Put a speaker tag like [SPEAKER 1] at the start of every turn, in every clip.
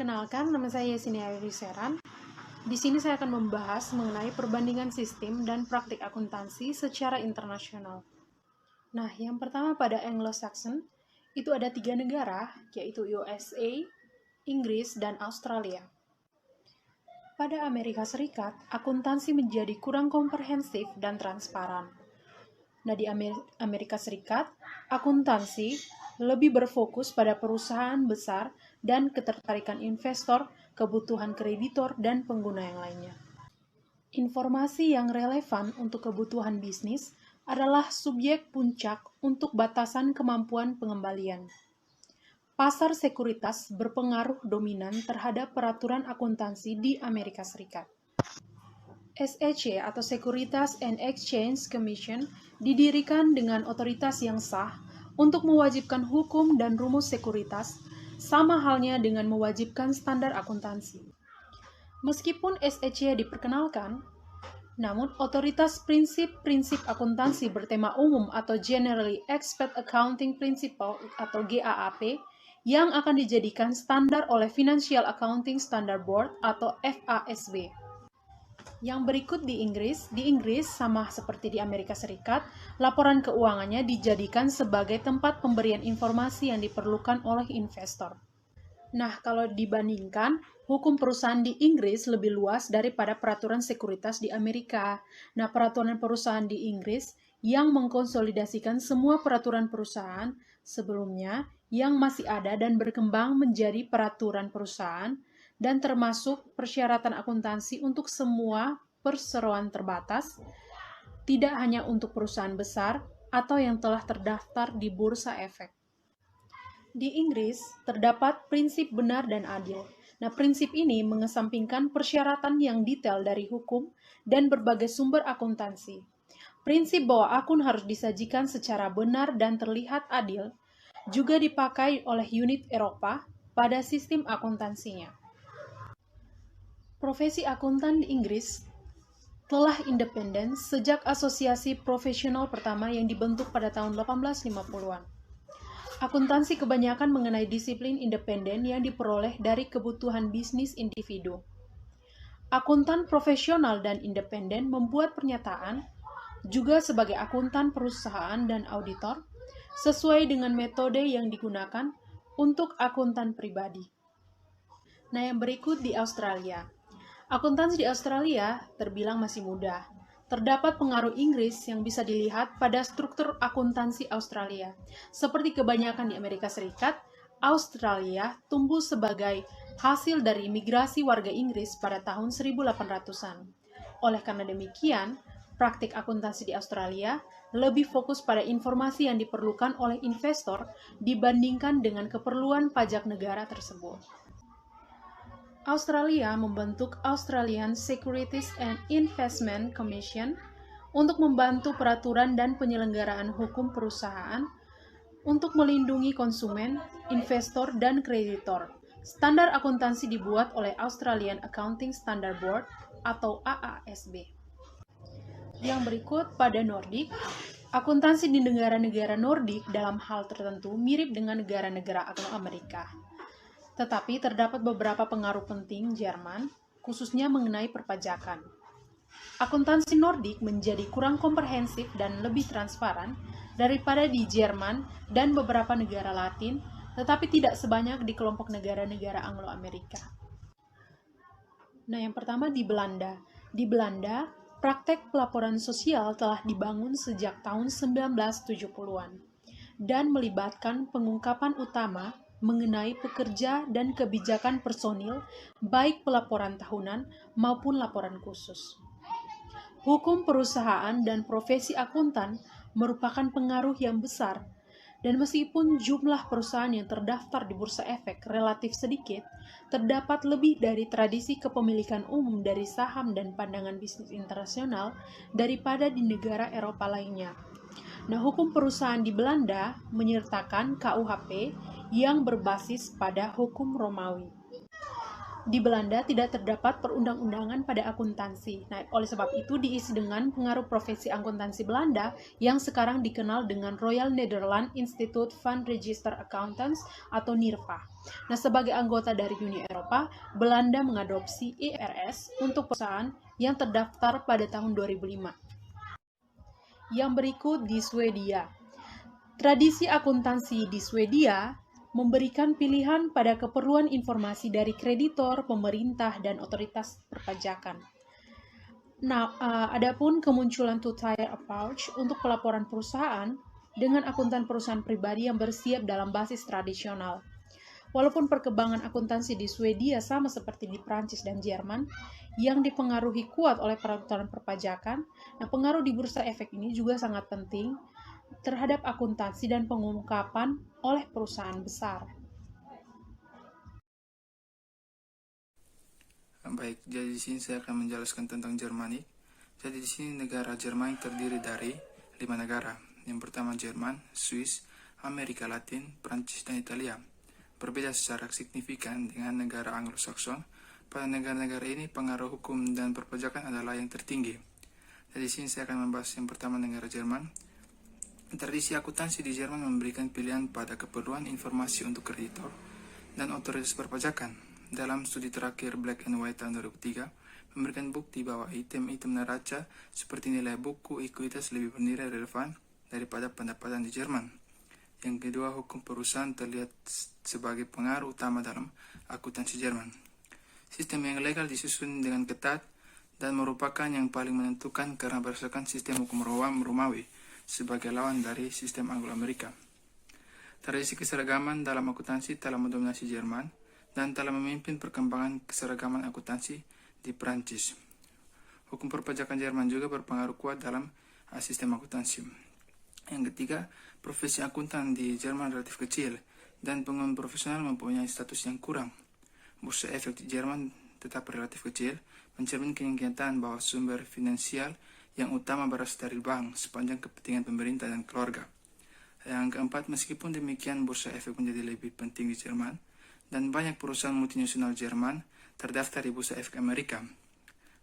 [SPEAKER 1] Perkenalkan, nama saya Yesenia Ayuriseran. Di sini saya akan membahas mengenai perbandingan sistem dan praktik akuntansi secara internasional. Nah, yang pertama pada Anglo-Saxon, itu ada 3 negara, yaitu USA, Inggris, dan Australia. Pada Amerika Serikat, akuntansi menjadi kurang komprehensif dan transparan. Nah, di Amerika Serikat, akuntansi lebih berfokus pada perusahaan besar dan ketertarikan investor, kebutuhan kreditor, dan pengguna yang lainnya. Informasi yang relevan untuk kebutuhan bisnis adalah subjek puncak untuk batasan kemampuan pengembalian. Pasar sekuritas berpengaruh dominan terhadap peraturan akuntansi di Amerika Serikat. SEC atau Securities and Exchange Commission didirikan dengan otoritas yang sah untuk mewajibkan hukum dan rumus sekuritas, sama halnya dengan mewajibkan standar akuntansi. Meskipun SEC diperkenalkan, namun otoritas prinsip-prinsip akuntansi bertema umum atau Generally Accepted Accounting Principle atau GAAP yang akan dijadikan standar oleh Financial Accounting Standard Board atau FASB. Yang berikut di Inggris sama seperti di Amerika Serikat, laporan keuangannya dijadikan sebagai tempat pemberian informasi yang diperlukan oleh investor. Nah, kalau dibandingkan, hukum perusahaan di Inggris lebih luas daripada peraturan sekuritas di Amerika. Nah, peraturan perusahaan di Inggris yang mengkonsolidasikan semua peraturan perusahaan sebelumnya yang masih ada dan berkembang menjadi peraturan perusahaan, dan termasuk persyaratan akuntansi untuk semua perseroan terbatas, tidak hanya untuk perusahaan besar atau yang telah terdaftar di Bursa Efek. Di Inggris, terdapat prinsip benar dan adil. Nah, prinsip ini mengesampingkan persyaratan yang detail dari hukum dan berbagai sumber akuntansi. Prinsip bahwa akun harus disajikan secara benar dan terlihat adil juga dipakai oleh unit Eropa pada sistem akuntansinya. Profesi akuntan di Inggris telah independen sejak asosiasi profesional pertama yang dibentuk pada tahun 1850-an. Akuntansi kebanyakan mengenai disiplin independen yang diperoleh dari kebutuhan bisnis individu. Akuntan profesional dan independen membuat pernyataan, juga sebagai akuntan perusahaan dan auditor, sesuai dengan metode yang digunakan untuk akuntan pribadi. Nah, yang berikut di Australia. Akuntansi di Australia terbilang masih muda. Terdapat pengaruh Inggris yang bisa dilihat pada struktur akuntansi Australia. Seperti kebanyakan di Amerika Serikat, Australia tumbuh sebagai hasil dari migrasi warga Inggris pada tahun 1800-an. Oleh karena demikian, praktik akuntansi di Australia lebih fokus pada informasi yang diperlukan oleh investor dibandingkan dengan keperluan pajak negara tersebut. Australia membentuk Australian Securities and Investment Commission untuk membantu peraturan dan penyelenggaraan hukum perusahaan untuk melindungi konsumen, investor, dan kreditor. Standar akuntansi dibuat oleh Australian Accounting Standard Board atau AASB. Yang berikut pada Nordik, akuntansi di negara-negara Nordik dalam hal tertentu mirip dengan negara-negara Anglo-Amerika. Tetapi terdapat beberapa pengaruh penting Jerman, khususnya mengenai perpajakan. Akuntansi Nordik menjadi kurang komprehensif dan lebih transparan daripada di Jerman dan beberapa negara Latin, tetapi tidak sebanyak di kelompok negara-negara Anglo-Amerika. Nah, yang pertama di Belanda. Di Belanda, praktek pelaporan sosial telah dibangun sejak tahun 1970-an dan melibatkan pengungkapan utama mengenai pekerja dan kebijakan personil, baik pelaporan tahunan maupun laporan khusus. Hukum perusahaan dan profesi akuntan merupakan pengaruh yang besar, dan meskipun jumlah perusahaan yang terdaftar di Bursa Efek relatif sedikit, terdapat lebih dari tradisi kepemilikan umum dari saham dan pandangan bisnis internasional daripada di negara Eropa lainnya. Nah, hukum perusahaan di Belanda menyertakan KUHP yang berbasis pada hukum Romawi. Di Belanda tidak terdapat perundang-undangan pada akuntansi. Nah, oleh sebab itu diisi dengan pengaruh profesi akuntansi Belanda yang sekarang dikenal dengan Royal Netherlands Institute van Register Accountants atau NIRVA. Nah, sebagai anggota dari Uni Eropa, Belanda mengadopsi IFRS untuk perusahaan yang terdaftar pada tahun 2005. Yang berikut di Swedia. Tradisi akuntansi di Swedia memberikan pilihan pada keperluan informasi dari kreditor, pemerintah, dan otoritas perpajakan. Nah, adapun kemunculan two-tier approach untuk pelaporan perusahaan dengan akuntan perusahaan pribadi yang bersiap dalam basis tradisional. Walaupun perkembangan akuntansi di Swedia sama seperti di Prancis dan Jerman, yang dipengaruhi kuat oleh peraturan perpajakan, nah pengaruh di bursa efek ini juga sangat penting terhadap akuntansi dan pengungkapan oleh perusahaan besar.
[SPEAKER 2] Baik, jadi di sini saya akan menjelaskan tentang Jermanik. Jadi di sini negara Jerman terdiri dari 5 negara. Yang pertama Jerman, Swiss, Amerika Latin, Prancis, dan Italia. Berbeda secara signifikan dengan negara Anglo-Saxon. Pada negara-negara ini pengaruh hukum dan perpajakan adalah yang tertinggi. Jadi di sini saya akan membahas yang pertama negara Jerman. Tradisi akuntansi di Jerman memberikan pilihan pada keperluan informasi untuk kreditor dan otoritas perpajakan. Dalam studi terakhir Black and White tahun 2003, memberikan bukti bahwa item-item neraca seperti nilai buku ekuitas lebih bernilai relevan daripada pendapatan di Jerman. Yang kedua, hukum perusahaan terlihat sebagai pengaruh utama dalam akuntansi Jerman. Sistem yang legal disusun dengan ketat dan merupakan yang paling menentukan karena berdasarkan sistem hukum Romawi sebagai lawan dari sistem Anglo-Amerika. Tradisi keseragaman dalam akuntansi telah mendominasi Jerman dan telah memimpin perkembangan keseragaman akuntansi di Prancis. Hukum perpajakan Jerman juga berpengaruh kuat dalam sistem akuntansi. Yang ketiga, profesi akuntan di Jerman relatif kecil dan penggunaan profesional mempunyai status yang kurang. Bursa efek di Jerman tetap relatif kecil, mencerminkan kenyataan bahwa sumber finansial yang utama berasal dari bank sepanjang kepentingan pemerintah dan keluarga. Yang keempat, meskipun demikian bursa efek menjadi lebih penting di Jerman dan banyak perusahaan multinasional Jerman terdaftar di bursa efek Amerika.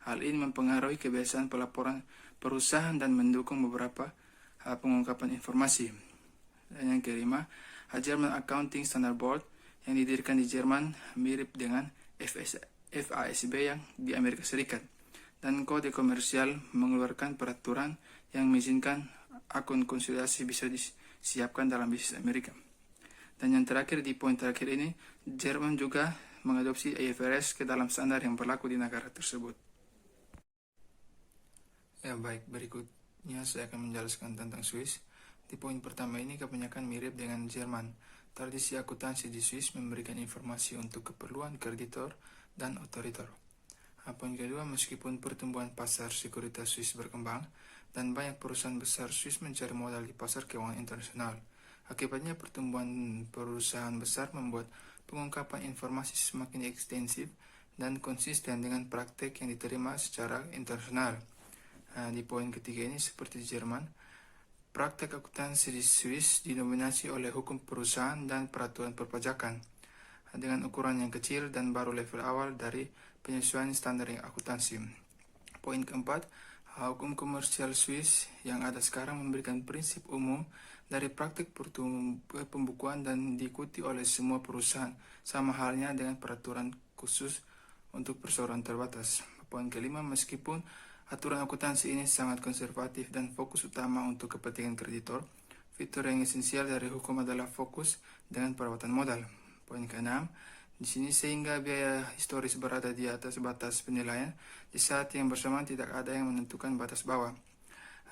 [SPEAKER 2] Hal ini mempengaruhi kebiasaan pelaporan perusahaan dan mendukung beberapa pengungkapan informasi. Dan yang kelima, German Accounting Standard Board yang didirikan di Jerman mirip dengan FASB yang di Amerika Serikat. Dan kode komersial mengeluarkan peraturan yang mengizinkan akun konsolidasi bisa disiapkan dalam bisnis Amerika. Dan yang terakhir, di poin terakhir ini, Jerman juga mengadopsi IFRS ke dalam standar yang berlaku di negara tersebut. Ya baik, berikutnya saya akan menjelaskan tentang Swiss. Di poin pertama ini kebanyakan mirip dengan Jerman. Tradisi akuntansi di Swiss memberikan informasi untuk keperluan kreditor dan otoritor. Poin kedua, meskipun pertumbuhan pasar sekuritas Swiss berkembang dan banyak perusahaan besar Swiss mencari modal di pasar keuangan internasional, akibatnya pertumbuhan perusahaan besar membuat pengungkapan informasi semakin ekstensif dan konsisten dengan praktek yang diterima secara internasional. Di poin ketiga ini, seperti di Jerman, praktek akuntansi di Swiss didominasi oleh hukum perusahaan dan peraturan perpajakan dengan ukuran yang kecil dan baru level awal dari penyesuaian standar akuntansi. Poin keempat, hukum komersial Swiss yang ada sekarang memberikan prinsip umum dari praktik pembukuan dan diikuti oleh semua perusahaan, sama halnya dengan peraturan khusus untuk perseroan terbatas. Poin kelima, meskipun aturan akuntansi ini sangat konservatif dan fokus utama untuk kepentingan kreditor, fitur yang esensial dari hukum adalah fokus dengan perawatan modal. Poin keenam, di sini sehingga biaya historis berada di atas batas penilaian, di saat yang bersamaan tidak ada yang menentukan batas bawah.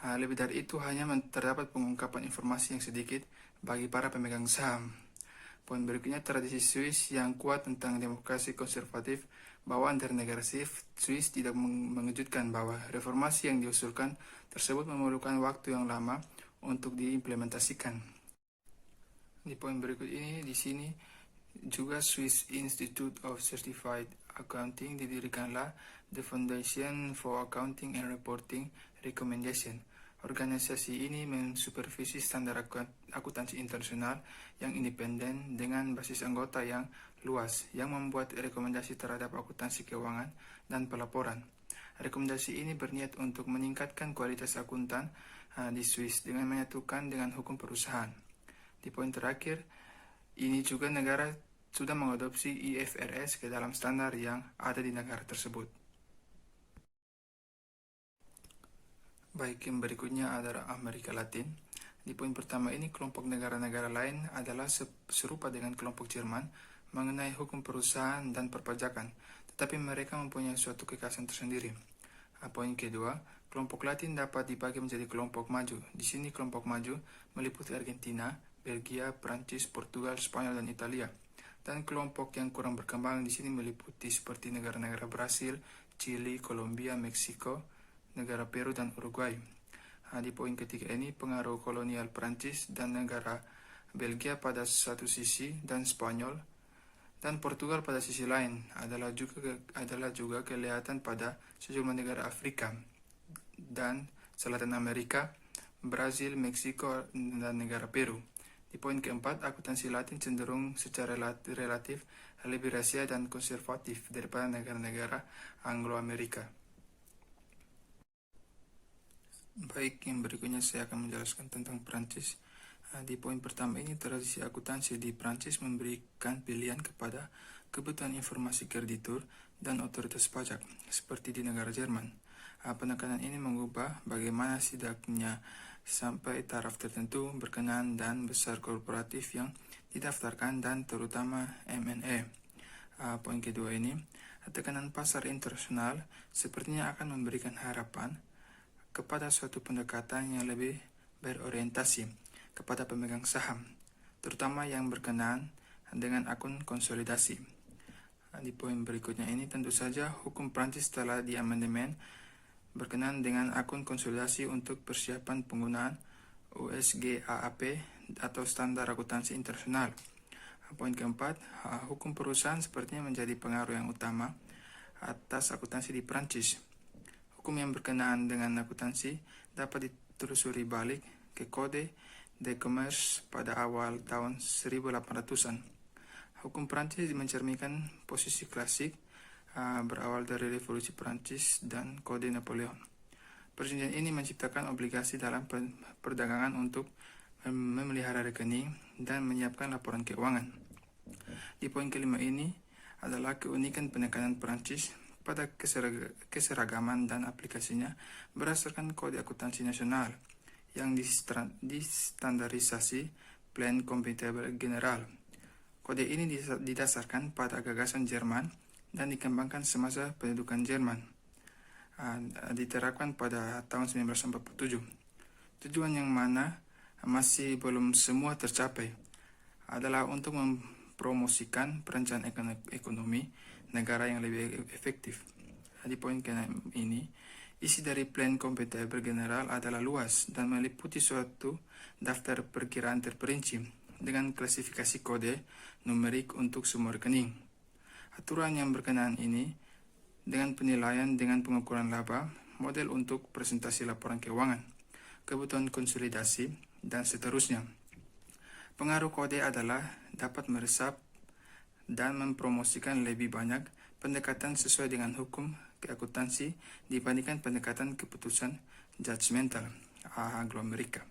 [SPEAKER 2] Lebih dari itu, hanya terdapat pengungkapan informasi yang sedikit bagi para pemegang saham. Poin berikutnya, tradisi Swiss yang kuat tentang demokrasi konservatif bawaan dari negara Swiss tidak mengejutkan bahwa reformasi yang diusulkan tersebut memerlukan waktu yang lama untuk diimplementasikan. Di poin berikut ini, di sini juga Swiss Institute of Certified Accounting didirikanlah The Foundation for Accounting and Reporting Recommendation Organisasi ini mensupervisi standar akuntansi internasional yang independen dengan basis anggota yang luas, yang membuat rekomendasi terhadap akuntansi keuangan dan pelaporan. Rekomendasi ini berniat untuk meningkatkan kualitas akuntan di Swiss dengan menyatukan dengan hukum perusahaan. Di poin terakhir, ini juga negara sudah mengadopsi IFRS ke dalam standar yang ada di negara tersebut. Baik, yang berikutnya adalah Amerika Latin. Di poin pertama ini, kelompok negara-negara lain adalah serupa dengan kelompok Jerman mengenai hukum perusahaan dan perpajakan, tetapi mereka mempunyai suatu kekhasan tersendiri. Poin kedua, kelompok Latin dapat dibagi menjadi kelompok maju. Di sini kelompok maju meliputi Argentina, Belgia, Prancis, Portugal, Spanyol, dan Italia. Dan kelompok yang kurang berkembang di sini meliputi seperti negara-negara Brasil, Chili, Kolombia, Meksiko, negara Peru, dan Uruguay. Di poin ketiga ini, pengaruh kolonial Prancis dan negara Belgia pada satu sisi dan Spanyol dan Portugal pada sisi lain adalah juga kelihatan pada sejumlah negara Afrika dan Selatan Amerika, Brasil, Meksiko, dan negara Peru. Di poin keempat, akuntansi Latin cenderung secara relatif lebih rahasia dan konservatif daripada negara-negara Anglo-Amerika. Baik, yang berikutnya saya akan menjelaskan tentang Prancis. Di poin pertama ini, tradisi akuntansi di Prancis memberikan pilihan kepada kebutuhan informasi kreditur dan otoritas pajak, seperti di negara Jerman. Penekanan ini mengubah bagaimana sidaknya sampai taraf tertentu berkenan dan besar korporatif yang didaftarkan dan terutama M&A. Poin kedua ini, tekanan pasar internasional sepertinya akan memberikan harapan kepada suatu pendekatan yang lebih berorientasi kepada pemegang saham, terutama yang berkenaan dengan akun konsolidasi. Di poin berikutnya ini, tentu saja hukum Prancis telah diamandemen berkenaan dengan akun konsolidasi untuk persiapan penggunaan USGAAP atau standar akuntansi internasional. Poin keempat, hukum perusahaan sepertinya menjadi pengaruh yang utama atas akuntansi di Prancis. Hukum yang berkenaan dengan akuntansi dapat ditelusuri balik ke Kode de Commerce pada awal tahun 1800-an. Hukum Prancis mencerminkan posisi klasik berawal dari Revolusi Prancis dan Kode Napoleon. Perjanjian ini menciptakan obligasi dalam perdagangan untuk memelihara rekening dan menyiapkan laporan keuangan. Di poin kelima ini adalah keunikan penekanan Prancis pada keseragaman dan aplikasinya berdasarkan Kode Akuntansi Nasional yang distandarisasi Plan Comptable General. Kode ini didasarkan pada gagasan Jerman dan dikembangkan semasa pendudukan Jerman. Diterapkan pada tahun 1947. Tujuan yang mana masih belum semua tercapai adalah untuk mempromosikan perencanaan ekonomi negara yang lebih efektif. Di poin ke-6 ini, isi dari Plan Comptable General adalah luas dan meliputi suatu daftar perkiraan terperinci dengan klasifikasi kode numerik untuk semua rekening. Aturan yang berkenaan ini dengan penilaian dengan pengukuran laba, model untuk presentasi laporan keuangan, kebutuhan konsolidasi, dan seterusnya. Pengaruh kode adalah dapat meresap dan mempromosikan lebih banyak pendekatan sesuai dengan hukum keakuntansi dibandingkan pendekatan keputusan judgmental Anglo-Amerika.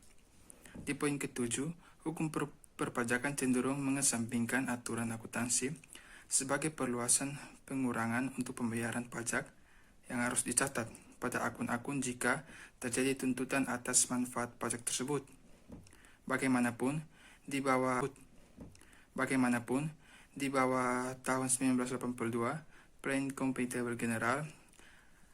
[SPEAKER 2] Di poin ke-7, hukum perpajakan cenderung mengesampingkan aturan akuntansi sebagai perluasan pengurangan untuk pembayaran pajak yang harus dicatat pada akun-akun jika terjadi tuntutan atas manfaat pajak tersebut. Bagaimanapun, di bawah tahun 1982, Plan Comptable General,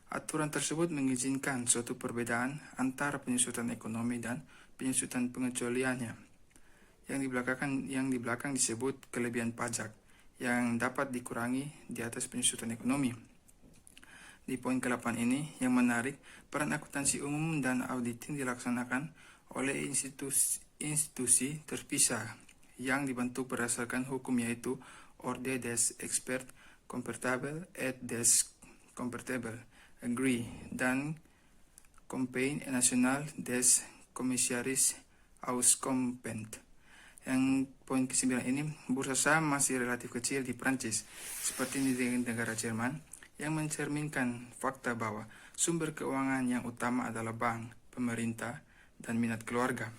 [SPEAKER 2] aturan tersebut mengizinkan suatu perbedaan antara penyusutan ekonomi dan penyusutan pengecualiannya, yang di belakang disebut kelebihan pajak, yang dapat dikurangi di atas penyusutan ekonomi. Di poin ke-8 ini, yang menarik, peran akuntansi umum dan auditing dilaksanakan oleh institusi terpisah yang dibentuk berdasarkan hukum, yaitu Ordre des Experts Comptables et des Comptables Agree dan Compagnie Nationale des Commissaires aux Comptes. Yang poin ke-9 ini, bursa saham masih relatif kecil di Prancis, seperti di negara Jerman, yang mencerminkan fakta bahwa sumber keuangan yang utama adalah bank, pemerintah, dan minat keluarga.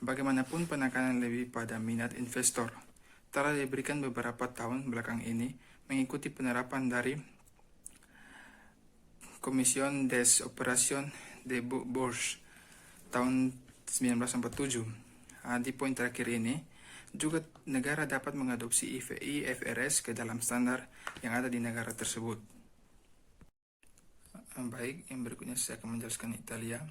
[SPEAKER 2] Bagaimanapun penekanan lebih pada minat investor telah diberikan beberapa tahun belakang ini mengikuti penerapan dari Commission des Opérations de Bourse tahun 1947. Di poin terakhir ini, juga negara dapat mengadopsi IFRS ke dalam standar yang ada di negara tersebut. Baik, yang berikutnya saya akan menjelaskan Italia.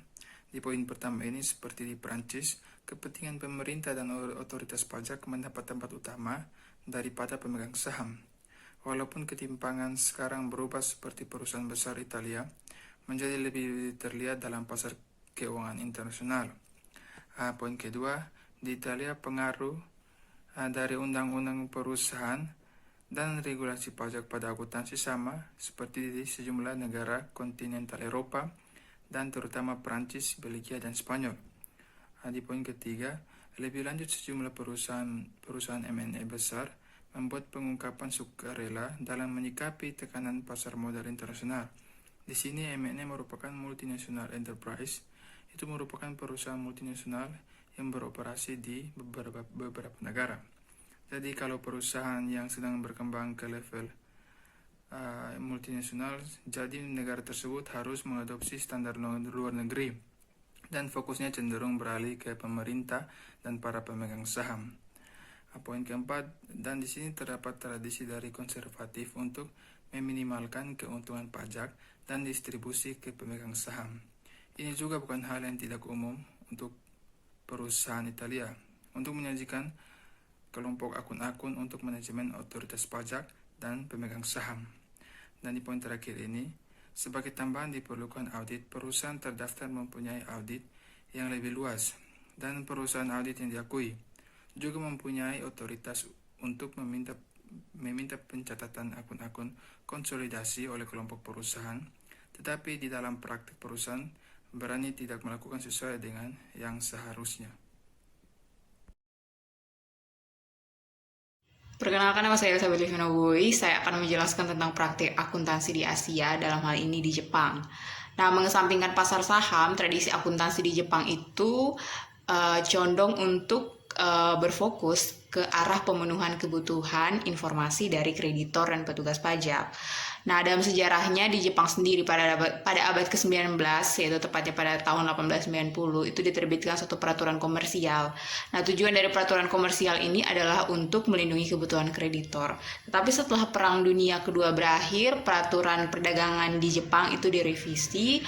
[SPEAKER 2] Di poin pertama ini, seperti di Prancis, kepentingan pemerintah dan otoritas pajak mendapat tempat utama daripada pemegang saham. Walaupun ketimpangan sekarang berubah seperti perusahaan besar Italia menjadi lebih terlihat dalam pasar keuangan internasional. Poin kedua, di Italia pengaruh dari undang-undang perusahaan dan regulasi pajak pada akuntansi sama seperti di sejumlah negara kontinental Eropa dan terutama Prancis, Belgia, dan Spanyol. Di poin ketiga, lebih lanjut sejumlah perusahaan M&A besar membuat pengungkapan sukarela dalam menyikapi tekanan pasar modal internasional. Di sini M&A merupakan multinational enterprise, itu merupakan perusahaan multinasional yang beroperasi di beberapa negara. Jadi kalau perusahaan yang sedang berkembang ke level multinasional, jadi negara tersebut harus mengadopsi standar luar negeri dan fokusnya cenderung beralih ke pemerintah dan para pemegang saham. Poin keempat, dan di sini terdapat tradisi dari konservatif untuk meminimalkan keuntungan pajak dan distribusi ke pemegang saham. Ini juga bukan hal yang tidak umum untuk perusahaan Italia untuk menyajikan kelompok akun-akun untuk manajemen otoritas pajak dan pemegang saham. Dan di poin terakhir ini, sebagai tambahan diperlukan audit. Perusahaan terdaftar mempunyai audit yang lebih luas, dan perusahaan audit yang diakui juga mempunyai otoritas untuk meminta pencatatan akun-akun konsolidasi oleh kelompok perusahaan, tetapi di dalam praktik perusahaan berani tidak melakukan sesuai dengan yang seharusnya.
[SPEAKER 3] Perkenalkan, nama saya Elizabeth Livinoboy. Saya akan menjelaskan tentang praktik akuntansi di Asia, dalam hal ini di Jepang. Nah, mengesampingkan pasar saham, tradisi akuntansi di Jepang itu condong untuk berfokus ke arah pemenuhan kebutuhan informasi dari kreditor dan petugas pajak. Nah, dalam sejarahnya di Jepang sendiri pada abad ke-19, yaitu tepatnya pada tahun 1890, itu diterbitkan suatu peraturan komersial. Nah, tujuan dari peraturan komersial ini adalah untuk melindungi kebutuhan kreditor. Tetapi setelah Perang Dunia Kedua berakhir, peraturan perdagangan di Jepang itu direvisi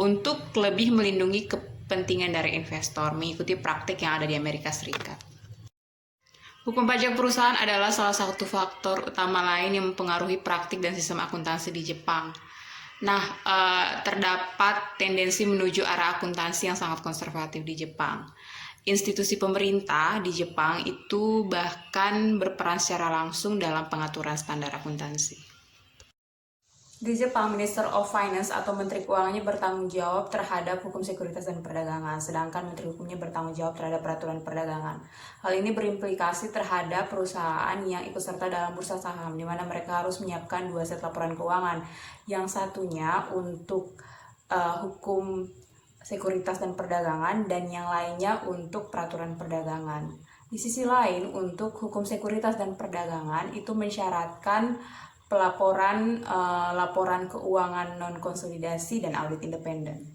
[SPEAKER 3] untuk lebih melindungi kepentingan dari investor, mengikuti praktik yang ada di Amerika Serikat. Hukum pajak perusahaan adalah salah satu faktor utama lain yang mempengaruhi praktik dan sistem akuntansi di Jepang. Nah, terdapat tendensi menuju arah akuntansi yang sangat konservatif di Jepang. Institusi pemerintah di Jepang itu bahkan berperan secara langsung dalam pengaturan standar akuntansi. Di Jepang, Minister of Finance atau Menteri Keuangannya bertanggung jawab terhadap hukum sekuritas dan perdagangan, sedangkan Menteri Hukumnya bertanggung jawab terhadap peraturan perdagangan. Hal ini berimplikasi terhadap perusahaan yang ikut serta dalam bursa saham, di mana mereka harus menyiapkan 2 set laporan keuangan. Yang satunya untuk hukum sekuritas dan perdagangan, dan yang lainnya untuk peraturan perdagangan. Di sisi lain, untuk hukum sekuritas dan perdagangan itu mensyaratkan laporan keuangan non-konsolidasi dan audit independen.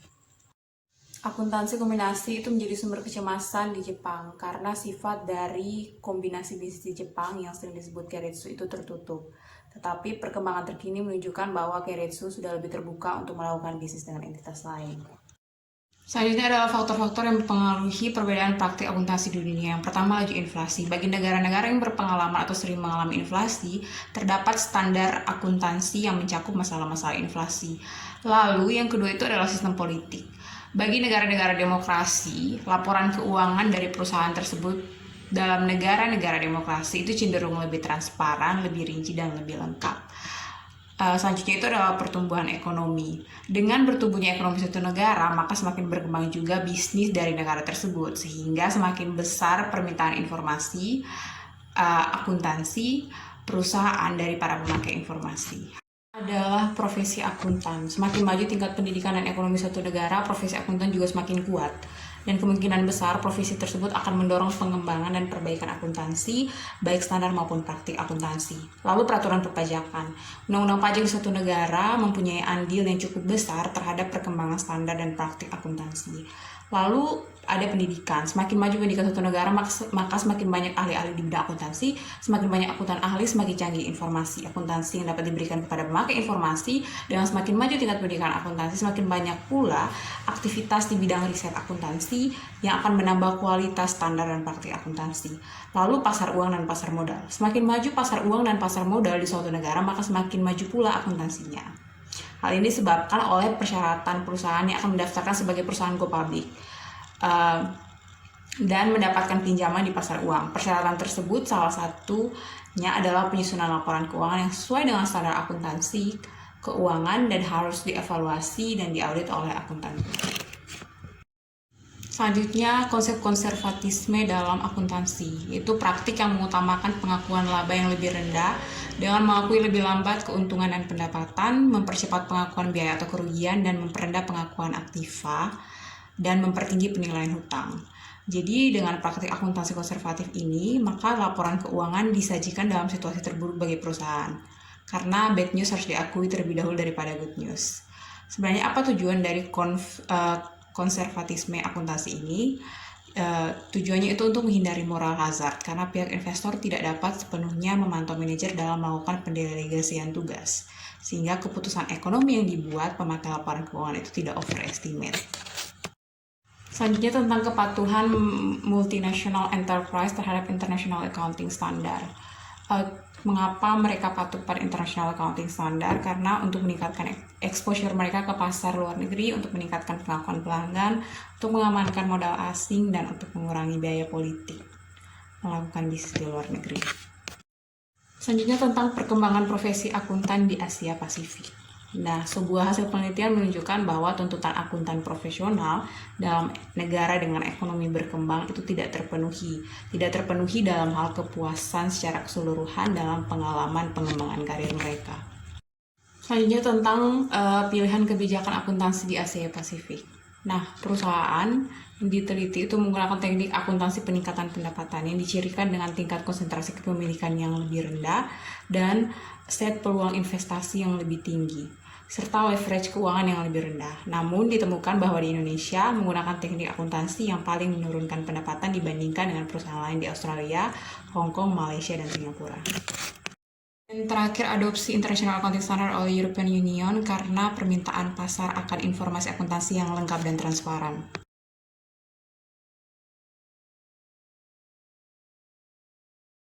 [SPEAKER 3] Akuntansi kombinasi itu menjadi sumber kecemasan di Jepang karena sifat dari kombinasi bisnis di Jepang yang sering disebut keiretsu itu tertutup. Tetapi perkembangan terkini menunjukkan bahwa keiretsu sudah lebih terbuka untuk melakukan bisnis dengan entitas lain. Selanjutnya adalah faktor-faktor yang mempengaruhi perbedaan praktik akuntansi di dunia. Yang pertama, laju inflasi. Bagi negara-negara yang berpengalaman atau sering mengalami inflasi, terdapat standar akuntansi yang mencakup masalah-masalah inflasi. Lalu, yang kedua itu adalah sistem politik. Bagi negara-negara demokrasi, laporan keuangan dari perusahaan tersebut dalam negara-negara demokrasi itu cenderung lebih transparan, lebih rinci, dan lebih lengkap. Selanjutnya itu adalah pertumbuhan ekonomi. Dengan bertumbuhnya ekonomi suatu negara, maka semakin berkembang juga bisnis dari negara tersebut, sehingga semakin besar permintaan informasi, akuntansi, perusahaan dari para pemakai informasi. Adalah profesi akuntan. Semakin maju tingkat pendidikan dan ekonomi suatu negara, profesi akuntan juga semakin kuat. Dan kemungkinan besar profesi tersebut akan mendorong pengembangan dan perbaikan akuntansi, baik standar maupun praktik akuntansi. Lalu peraturan perpajakan. Undang-undang pajak di suatu negara mempunyai andil yang cukup besar terhadap perkembangan standar dan praktik akuntansi. Lalu ada pendidikan. Semakin maju pendidikan suatu negara, maka semakin banyak ahli-ahli di bidang akuntansi, semakin banyak akuntan ahli, semakin canggih informasi akuntansi yang dapat diberikan kepada pemakai informasi. Dengan semakin maju tingkat pendidikan akuntansi, semakin banyak pula aktivitas di bidang riset akuntansi yang akan menambah kualitas standar dan praktik akuntansi. Lalu pasar uang dan pasar modal. Semakin maju pasar uang dan pasar modal di suatu negara, maka semakin maju pula akuntansinya. Hal ini disebabkan oleh persyaratan perusahaan yang akan mendaftarkan sebagai perusahaan go public dan mendapatkan pinjaman di pasar uang. Persyaratan tersebut salah satunya adalah penyusunan laporan keuangan yang sesuai dengan standar akuntansi keuangan dan harus dievaluasi dan diaudit oleh akuntan. Selanjutnya, konsep konservatisme dalam akuntansi, yaitu praktik yang mengutamakan pengakuan laba yang lebih rendah dengan mengakui lebih lambat keuntungan dan pendapatan, mempercepat pengakuan biaya atau kerugian, dan memperendah pengakuan aktiva, dan mempertinggi penilaian hutang. Jadi, dengan praktik akuntansi konservatif ini, maka laporan keuangan disajikan dalam situasi terburuk bagi perusahaan, karena bad news harus diakui terlebih dahulu daripada good news. Sebenarnya apa tujuan dari konservatisme akuntansi ini? Tujuannya itu untuk menghindari moral hazard karena pihak investor tidak dapat sepenuhnya memantau manajer dalam melakukan pendelegasian tugas, sehingga keputusan ekonomi yang dibuat pemakai laporan keuangan itu tidak overestimate. Selanjutnya tentang kepatuhan multinational enterprise terhadap international accounting standard. Mengapa mereka patuh pada international accounting standard? Karena untuk meningkatkan exposure mereka ke pasar luar negeri, untuk meningkatkan pengakuan pelanggan, untuk mengamankan modal asing, dan untuk mengurangi biaya politik melakukan bisnis di luar negeri. Selanjutnya tentang perkembangan profesi akuntan di Asia Pasifik. Nah, sebuah hasil penelitian menunjukkan bahwa tuntutan akuntan profesional dalam negara dengan ekonomi berkembang itu tidak terpenuhi dalam hal kepuasan secara keseluruhan dalam pengalaman pengembangan karir mereka. Selanjutnya tentang pilihan kebijakan akuntansi di Asia Pasifik. Nah, perusahaan yang diteliti itu menggunakan teknik akuntansi peningkatan pendapatan yang dicirikan dengan tingkat konsentrasi kepemilikan yang lebih rendah dan set peluang investasi yang lebih tinggi, serta leverage keuangan yang lebih rendah. Namun ditemukan bahwa di Indonesia menggunakan teknik akuntansi yang paling menurunkan pendapatan dibandingkan dengan perusahaan lain di Australia, Hong Kong, Malaysia, dan Singapura. Dan terakhir, adopsi International Accounting Standard oleh European Union karena permintaan pasar akan informasi akuntansi yang lengkap dan transparan.